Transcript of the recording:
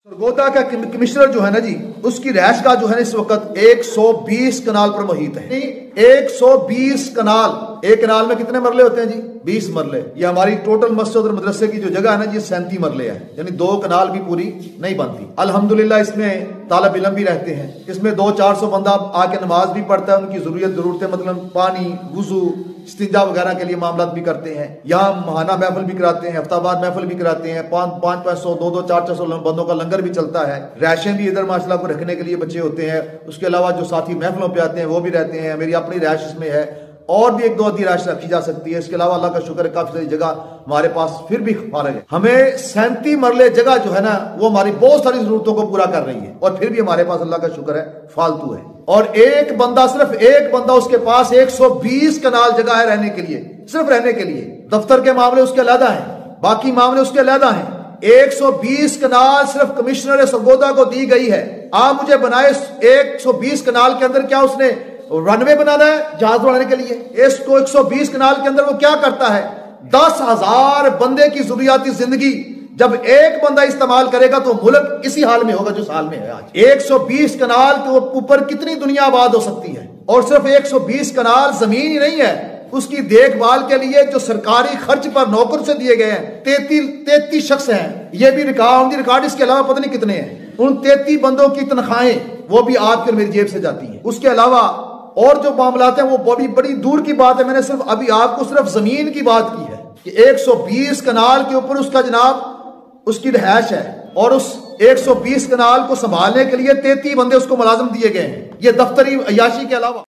सरगोदा का कमिश्नर जो है ना जी, उसकी रैश का जो है ना इस वक्त 120 कनाल पर मुहित है। 120 कनाल, एक कनाल में कितने मरले होते हैं जी? 20 मरले। ये हमारी टोटल मस्जिद और मदरसे की जो जगह है ना जी, 37 मरले है, यानी 2 कनाल भी पूरी नहीं बनती। अल्हम्दुलिल्लाह इसमें तालब इल्म भी रहते हैं, इसमें 200-400 बंदा आके नमाज भी पढ़ता है, उनकी जरूरतें मतलब पानी, वुजू, इस्तिंजा वगैरह के लिए मामला भी करते हैं। यहाँ महाना महफिल भी कराते हैं, हफ्ताबाद महफिल भी कराते हैं, 500-500, 200, 400 बंदों का लंगर भी चलता है। रैशें भी इधर माशाल्लाह को रखने के लिए बच्चे होते हैं। उसके अलावा जो साथी महफिलों पे आते हैं वो भी रहते हैं। मेरी अपनी रैश इसमें है, और भी 1-2 आधी रैश रखी जा सकती है। इसके अलावा अल्लाह का शुक्र है काफी सारी जगह हमारे पास फिर भी फारग है। हमें 37 मरले जगह जो है ना, वो हमारी बहुत सारी जरूरतों को पूरा कर रही है, और फिर भी हमारे पास अल्लाह का शुक्र है फालतू है। और एक बंदा, सिर्फ एक बंदा, उसके पास 120 कनाल जगह है रहने के लिए, सिर्फ रहने के लिए। दफ्तर के मामले उसके अलहदा हैं, बाकी मामले उसके अलहदा हैं। 120 कनाल सिर्फ कमिश्नर सरगोदा को दी गई है। आप मुझे बनाए 120 कनाल के अंदर क्या उसने रनवे बनाना है जहाज उड़ाने के लिए? इसको 120 कनाल के अंदर वो क्या करता है? 10,000 बंदे की जरूरियाती जिंदगी जब एक बंदा इस्तेमाल करेगा तो मुल्क इसी हाल में होगा जो हाल में है आज। 120 कनाल के ऊपर कितनी दुनिया आबाद हो सकती है? और सिर्फ 120 कनाल जमीन ही नहीं है, उसकी देखभाल के लिए जो सरकारी खर्च पर नौकर से दिए गए हैं 33 शख्स हैं। ये भी रिकॉर्ड इसके अलावा पता नहीं कितने हैं। उन 33 बंदों की तनख्वाहें वो भी आपके मेरी जेब से जाती है। उसके अलावा और जो मामलात हैं वो बड़ी दूर की बात है। मैंने सिर्फ अभी आपको सिर्फ जमीन की बात की है कि 120 कनाल के ऊपर उसका जनाब उसकी रिहायश है, और उस 120 कनाल को संभालने के लिए 33 बंदे उसको मुलाजिम दिए गए हैं, ये दफ्तरी अयाशी के अलावा।